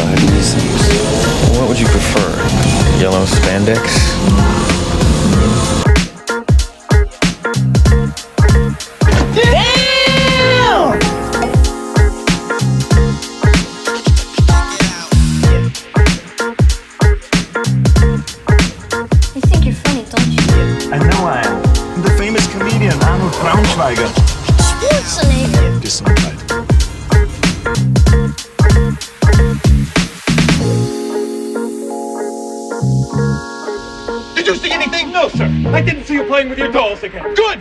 ahead and use things. What would you prefer? Yellow spandex? Did you see anything? No, sir. I didn't see you playing with your dolls again. Good!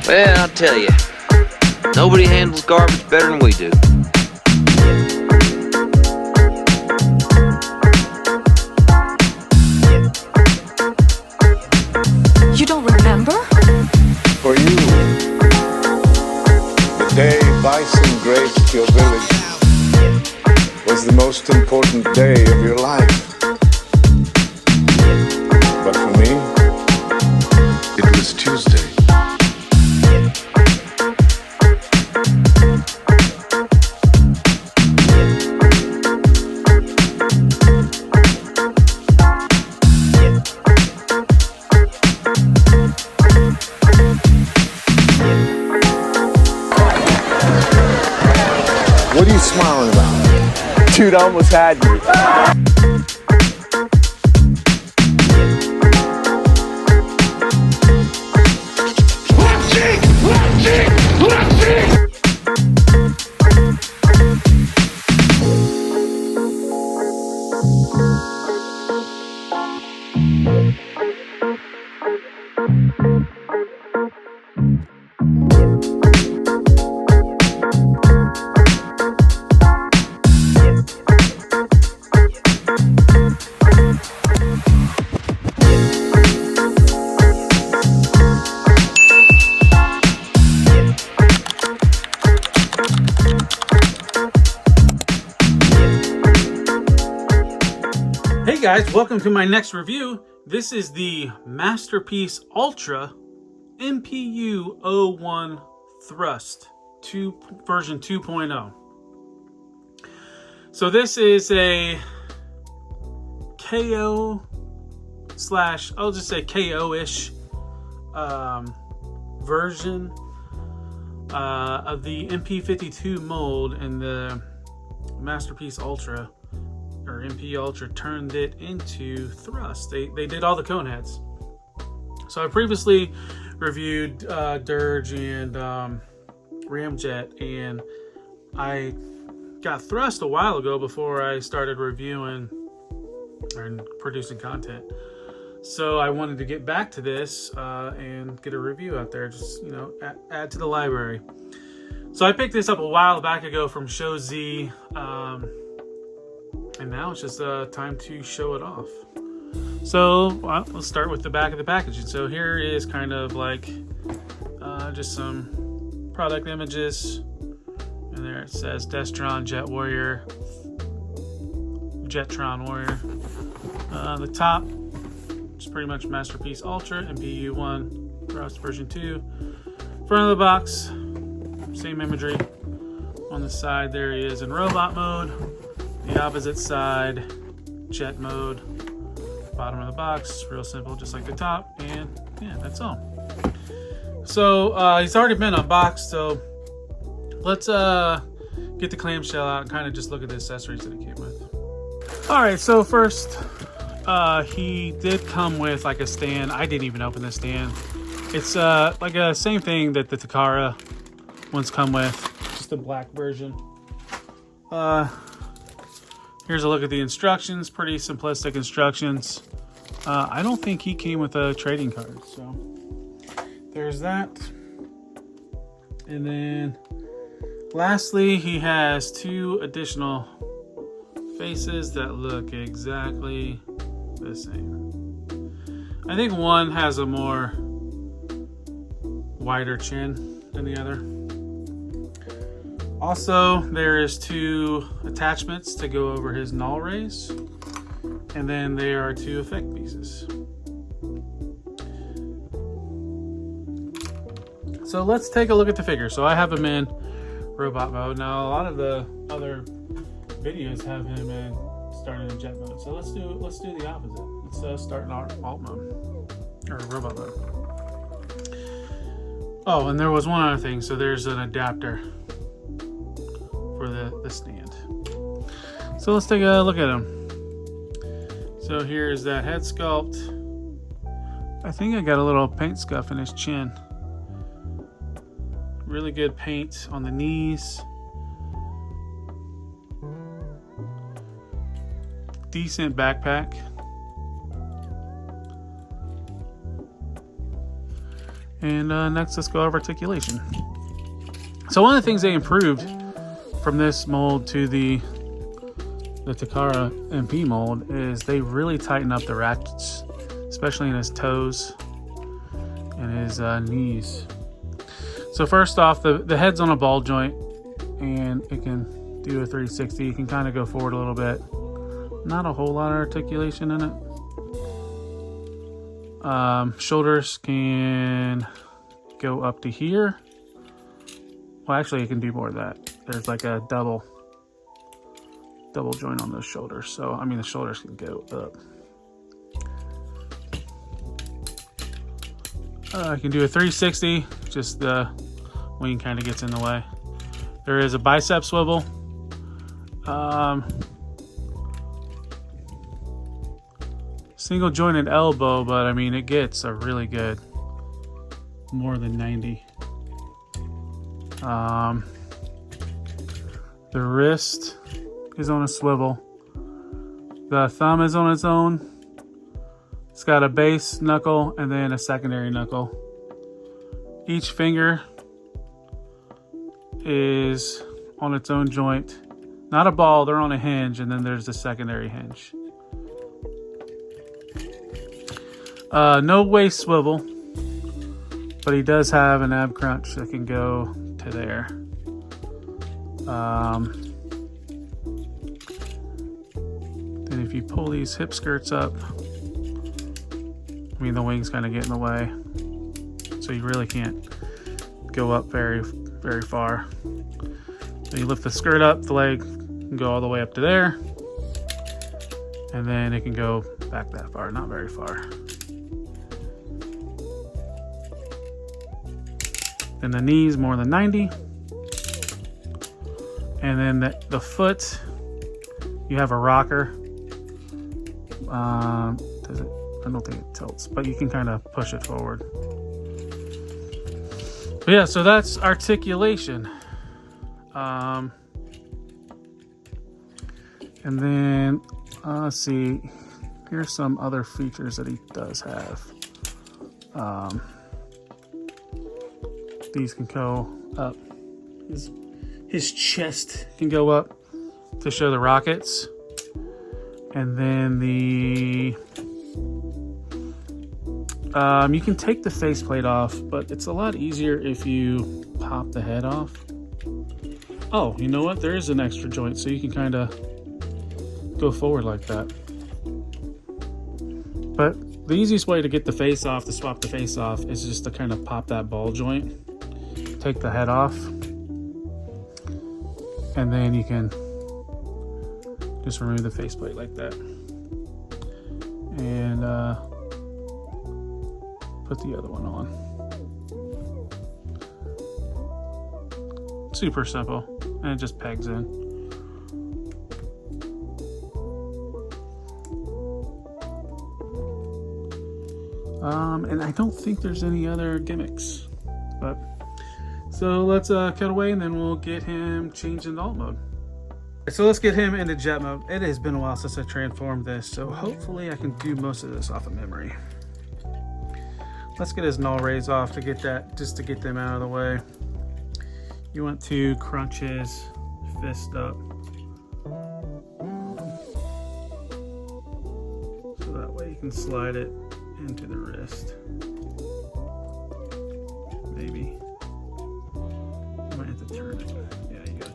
Well, I'll tell you, nobody handles garbage better than we do. You don't remember? For you, the day bison graced your village was the most important day of your life. But for me, it was Tuesday. What are you smiling about? Dude, I almost had you. Hey guys, welcome to my next review. This is the Piece Ultra MPU-01 Thrust version 2.0. So this is a KO / I'll just say KO-ish version of the MP52 mold, and the Piece Ultra or MP Ultra turned it into Thrust. They did all the cone heads. So I previously reviewed Dirge and Ramjet, and I got Thrust a while ago before I started reviewing and producing content. So I wanted to get back to this and get a review out there, just, you know, add to the library. So I picked this up a while back ago from Show Z, and now it's just time to show it off. So let's start with the back of the packaging. So here is kind of like just some product images, and there it says Destron Jet Warrior, Jetron Warrior. The top is pretty much Piece Ultra MPU-01 Thrust version 2. Front of the box, same imagery. On the side there he is in robot mode. The opposite side, jet mode. Bottom of the box, real simple, just like the top, and yeah, that's all. So he's already been unboxed, so let's get the clamshell out and kind of just look at the accessories that it came with. All right, so first, he did come with like a stand. I didn't even open the stand. It's like a same thing that the Takara ones come with, just a black version. Here's a look at the instructions, pretty simplistic instructions. I don't think he came with a trading card, so there's that. And then lastly, he has two additional faces that look exactly the same. I think one has a more wider chin than the other. Also, there is 2 attachments to go over his null rays, and then there are 2 effect pieces. So let's take a look at the figure. So I have him in robot mode. Now a lot of the other videos have him in starting in jet mode. So let's do the opposite. Let's start in alt mode or robot mode. Oh, and there was one other thing. So there's an adapter for the stand. So let's take a look at him. So here's that head sculpt. I think I got a little paint scuff in his chin. Really good paint on the knees. Decent backpack. And next, let's go over articulation. So one of the things they improved from this mold to the Takara MP mold is they really tighten up the ratchets, especially in his toes and his knees. So first off, the head's on a ball joint, and it can do a 360. You can kind of go forward a little bit. Not a whole lot of articulation in it. Shoulders can go up to here. Well, actually, it can do more of that. There's like a double joint on those shoulders. So, I mean, the shoulders can go up. I can do a 360, just the wing kind of gets in the way. There is a bicep swivel. Single jointed elbow, but I mean, it gets a really good, more than 90. The wrist is on a swivel. The thumb is on its own. It's got a base knuckle and then a secondary knuckle. Each finger is on its own joint. Not a ball, they're on a hinge, and then there's the secondary hinge. No waist swivel, but he does have an ab crunch that can go to there. Then if you pull these hip skirts up, I mean, the wings kind of get in the way, so you really can't go up very, very far. So you lift the skirt up, the leg can go all the way up to there, and then it can go back that far, not very far. Then the knees more than 90, and then the foot, you have a rocker. Does it? I don't think it tilts, but you can kind of push it forward. But yeah, so that's articulation. And then let's see. Here's some other features that he does have. These can go up. His chest can go up to show the rockets. And then you can take the faceplate off, but it's a lot easier if you pop the head off. Oh, you know what? There is an extra joint, so you can kind of go forward like that. But the easiest way to get the face off, to swap the face off, is just to kind of pop that ball joint, take the head off, and then you can just remove the faceplate like that. And put the other one on. Super simple, and it just pegs in. And I don't think there's any other gimmicks, but so let's cut away, and then we'll get him changed into alt mode. So let's get him into jet mode. It has been a while since I transformed this, so hopefully I can do most of this off of memory. Let's get his null rays off to get that, just to get them out of the way. You want to crunch his fist up, so that way you can slide it into the wrist. Maybe. You might have to turn it. Yeah, you gotta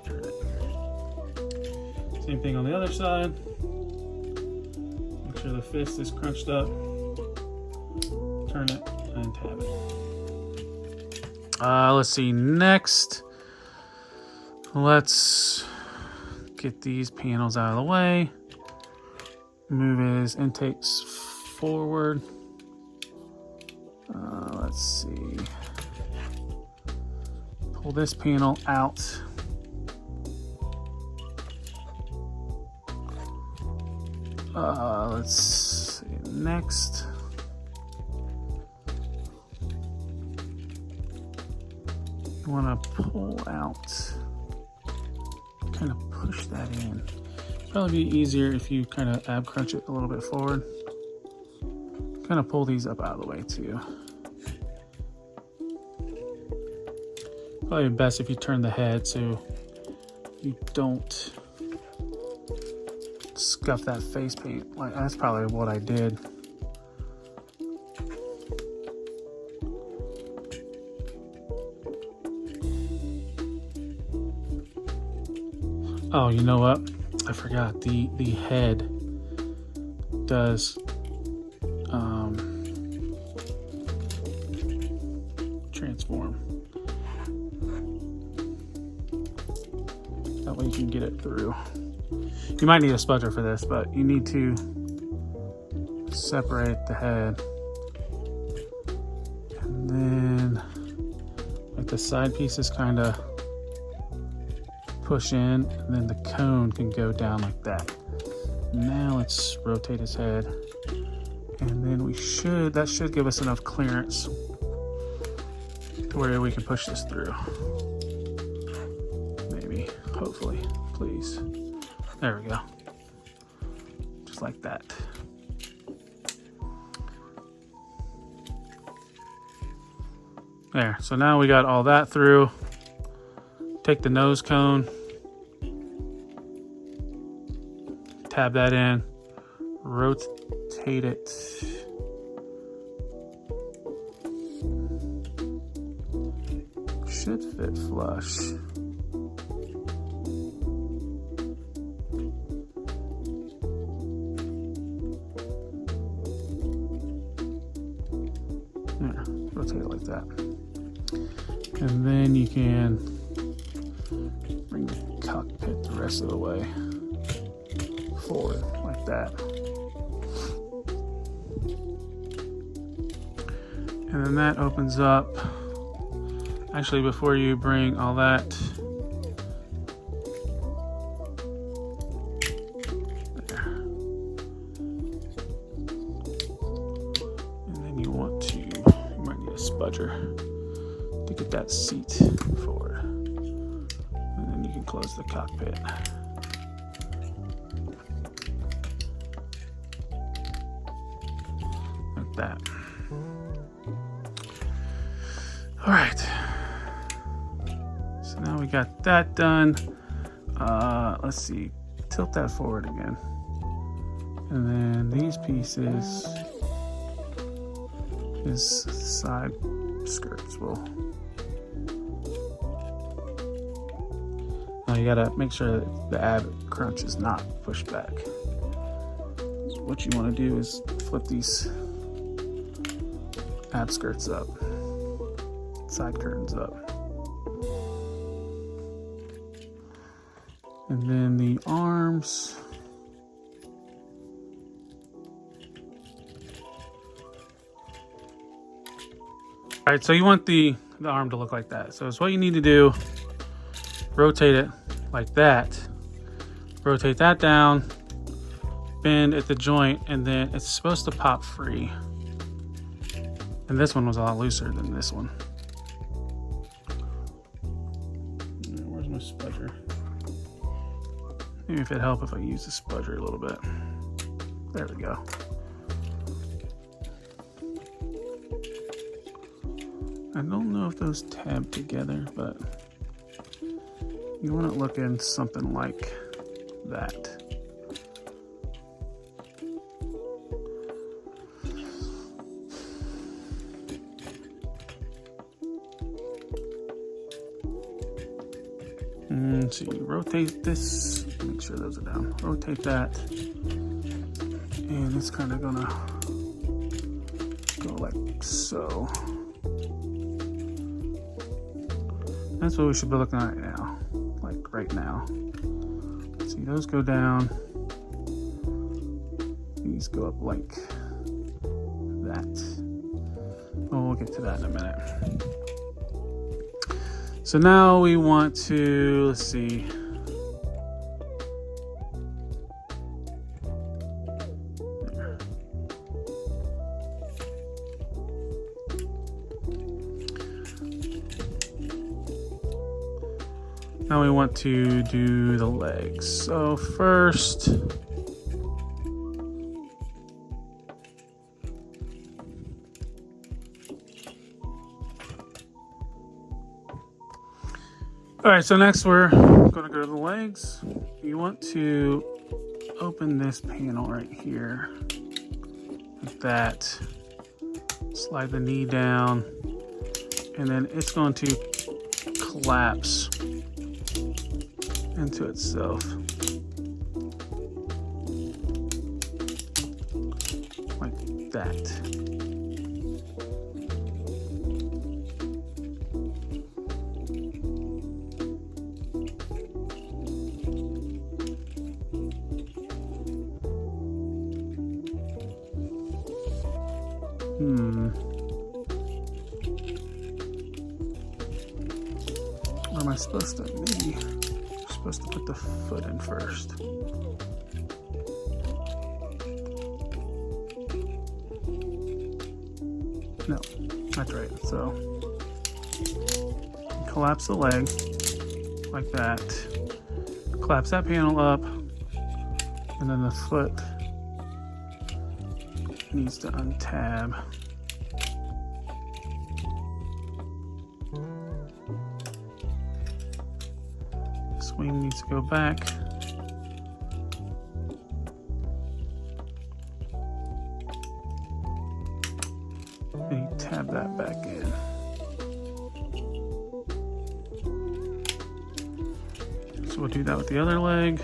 Same thing on the other side. Make sure the fist is crunched up. Turn it and tab it. Let's see, next, let's get these panels out of the way. Move his intakes forward. Let's see. Pull this panel out. Let's see, next. You want to pull out, kind of push that in. Probably be easier if you kind of ab crunch it a little bit forward. Kind of pull these up out of the way too. Probably best if you turn the head so you don't scuff that face paint. Like, that's probably what I did. Oh, you know what? I forgot. The head does transform. That way you can get it through. You might need a spudger for this, but you need to separate the head. And then like the side pieces kind of push in, and then the cone can go down like that. Now let's rotate his head. And then that should give us enough clearance to where we can push this through. Maybe, hopefully, please. There we go. Just like that. There, so now we got all that through. Take the nose cone, tab that in, rotate it. Should fit flush. There, rotate it like that. And then you can bring the cockpit the rest of the way forward like that. And then that opens up. Actually, before you bring all that, there. And then you might need a spudger to get that seat forward. And then you can close the cockpit. Like that. All right. So now we got that done. Let's see. Tilt that forward again. And then these pieces, his side skirts will. Now you gotta make sure that the ab crunch is not pushed back. So what you want to do is flip these ab skirts up, side curtains up, and then the arms. All right, so you want the arm to look like that. So it's what you need to do. Rotate it like that. Rotate that down. Bend at the joint, and then it's supposed to pop free. And this one was a lot looser than this one. Where's my spudger? Maybe if it'd help if I use the spudger a little bit. There we go. I don't know if those tab together, but you want it looking something like that. see, rotate this, make sure those are down. Rotate that, and it's kind of gonna go like so. That's what we should be looking at now, like right now. See, those go down, these go up like that. Oh, we'll get to that in a minute. So now we want to, let's see. There. Now we want to do the legs. So first, all right, so next we're going to go to the legs. You want to open this panel right here, like that. Slide the knee down, and then it's going to collapse into itself. Like that. Where am I supposed to? Maybe I'm supposed to put the foot in first. No, that's right. So collapse the leg like that. Collapse that panel up, and then the foot needs to untab. Wing needs to go back. And you tab that back in. So we'll do that with the other leg.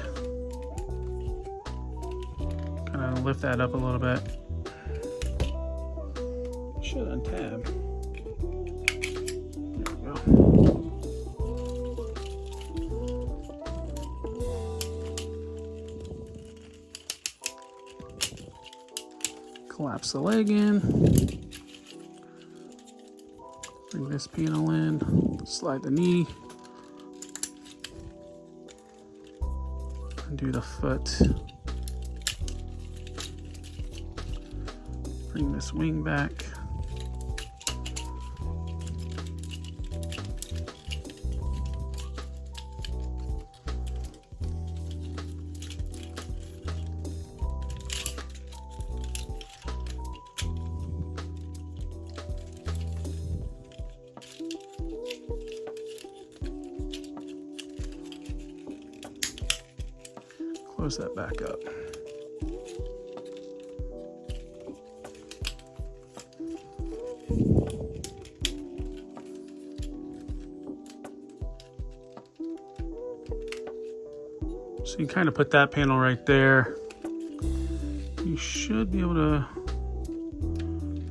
Kind of lift that up a little bit. Should untab. There we go. Collapse the leg in, bring this panel in, slide the knee, undo the foot, bring this wing back, close that back up. So you kind of put that panel right there. You should be able to,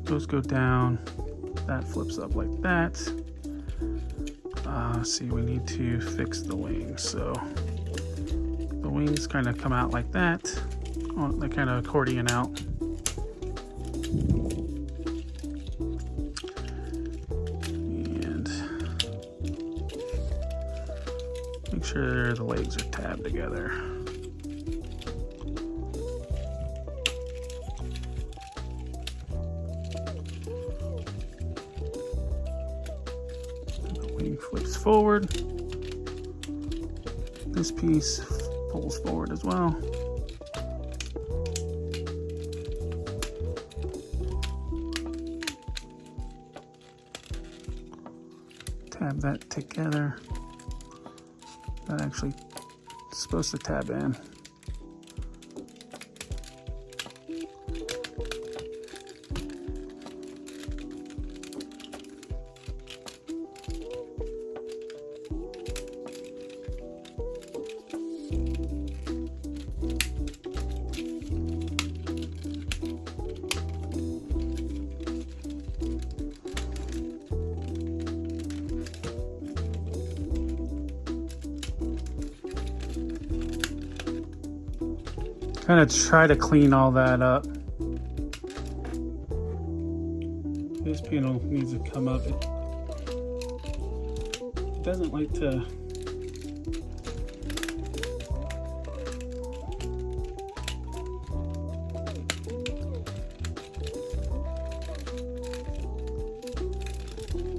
those go down, that flips up like that. See, we need to fix the wings. So the wings kind of come out like that. Oh, they kind of accordion out. And make sure the legs are tabbed together. The wing flips forward. This piece pulls forward as well. Tab that together. That actually is supposed to tab in. kind of try to clean all that up. This panel needs to come up. It doesn't like to.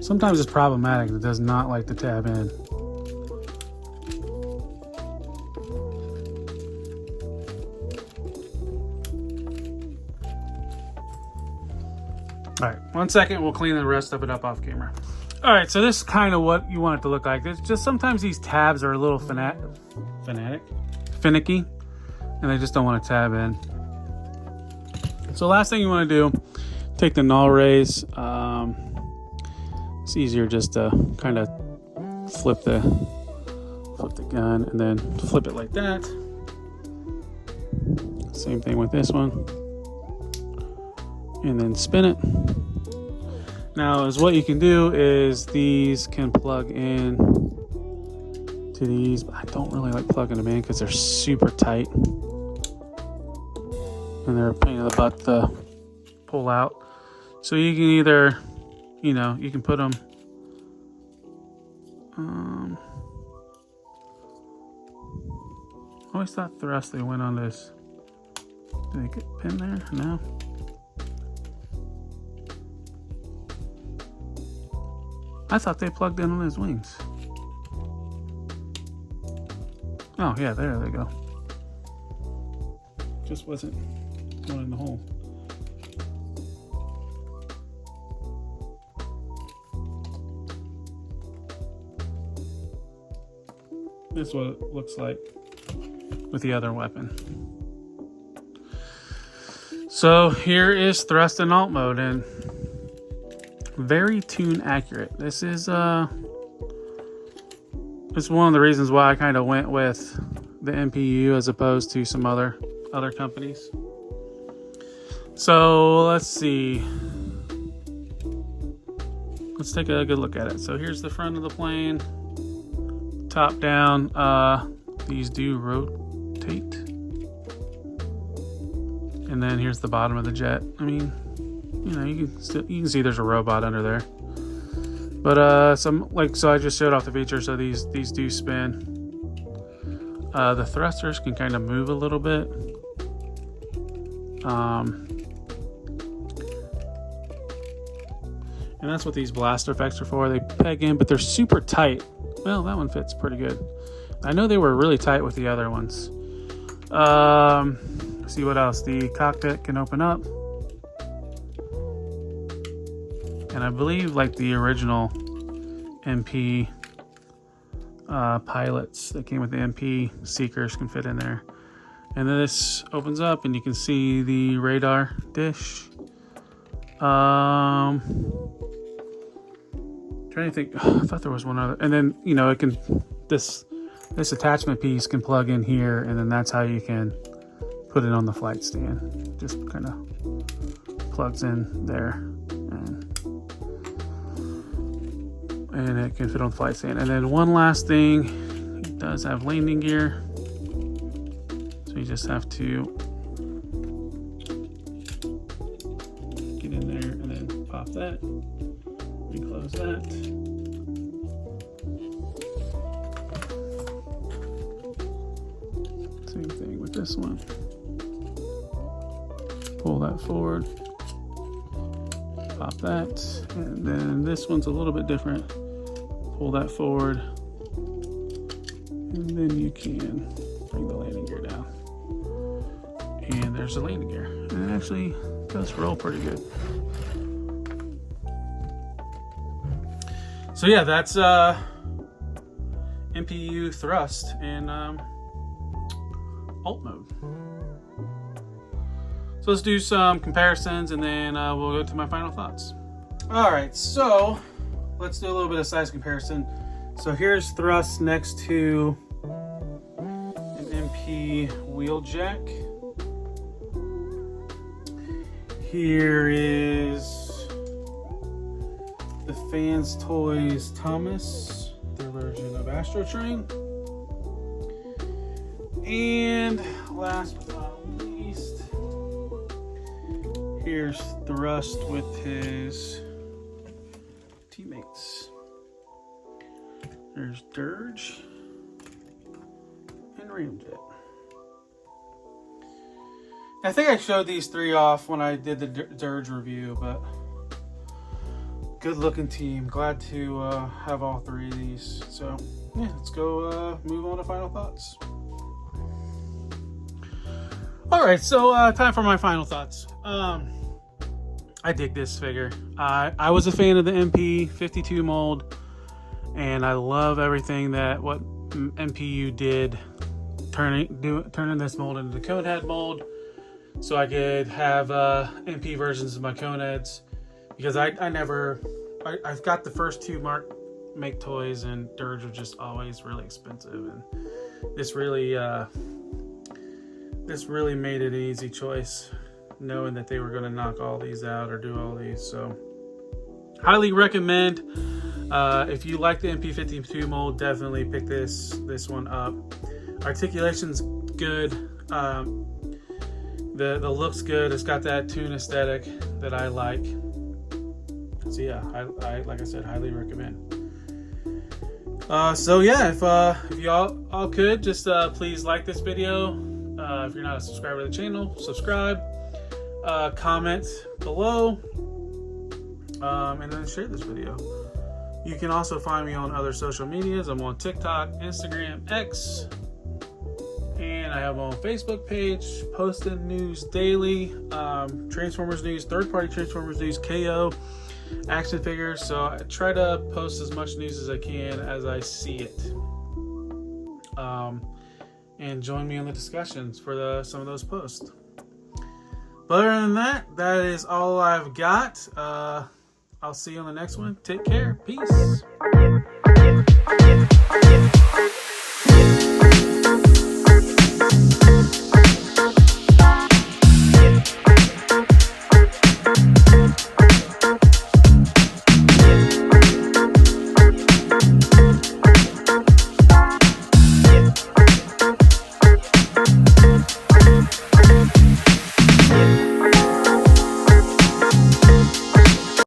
Sometimes it's problematic. It does not like to tab in. All right, 1 second. We'll clean the rest of it up off camera. All right, so this is kind of what you want it to look like. It's just sometimes these tabs are a little finicky, and they just don't want to tab in. So last thing you want to do, take the null raise. It's easier just to kind of flip the gun and then flip it like that. Same thing with this one, and then spin it. Now, is what you can do is these can plug in to these, but I don't really like plugging them in because they're super tight and they're a pain in the butt to pull out. So you can either, you can put them. I always thought thrust they went on this. Did they get pinned there? No. I thought they plugged in on his wings. Oh yeah, there they go. Just wasn't going in the hole. This is what it looks like with the other weapon. So here is thrust and alt mode, and very tune accurate. This is one of the reasons why I kind of went with the MPU as opposed to some other companies. So let's see. Let's take a good look at it. So here's the front of the plane. Top down, these do rotate, and then here's the bottom of the jet. I mean, you can see there's a robot under there, but so I just showed off the features. So these do spin. The thrusters can kind of move a little bit. And that's what these blaster effects are for. They peg in, but they're super tight. Well, that one fits pretty good. I know they were really tight with the other ones. Let's see what else. The cockpit can open up. And I believe like the original MP pilots that came with the MP seekers can fit in there. And then this opens up and you can see the radar dish. Trying to think. Oh, I thought there was one other, and then it can this attachment piece can plug in here, and then that's how you can put it on the flight stand. Just kind of plugs in there, and it can fit on the flight stand. And then one last thing, it does have landing gear, so you just have to get in there and then pop that. Close that. Same thing with this one. Pull that forward. Pop that. And then this one's a little bit different. Pull that forward. And then you can bring the landing gear down. And there's the landing gear. And it actually does roll pretty good. So yeah, that's MPU thrust in alt mode. So let's do some comparisons and then we'll go to my final thoughts. All right, so let's do a little bit of size comparison. So here's thrust next to an MP wheeljack. Here is the Fans Toys Thomas, their version of Astrotrain. And last but not Here's Thrust with his teammates. There's Dirge and Ramjet. I think I showed these three off when I did the Dirge review, but good looking team. Glad to have all three of these. So yeah, let's go move on to final thoughts. All right, so time for my final thoughts. I dig this figure. I was a fan of the MP52 mold, and I love everything that what MPU did, turning this mold into the Conehead mold, so I could have MP versions of my Coneheads, because I've got the first two make toys, and Dirge was just always really expensive, and this really made it an easy choice, knowing that they were going to knock all these out or do all these. So highly recommend. If you like the MP52 mold, definitely pick this one up. Articulation's good. The look's good. It's got that toon aesthetic that I like. So yeah, I like I said, highly recommend. So yeah, if you all could just please like this video. If you're not a subscriber to the channel, subscribe. Comment below, and then share this video. You can also find me on other social medias. I'm on TikTok, Instagram, X, and I have my own Facebook page, posting news daily, Transformers news, third-party Transformers news, KO, action figures. So I try to post as much news as I can as I see it. And join me on the discussions for some of those posts. But other than that, that is all I've got. I'll see you on the next one. Take care. Peace.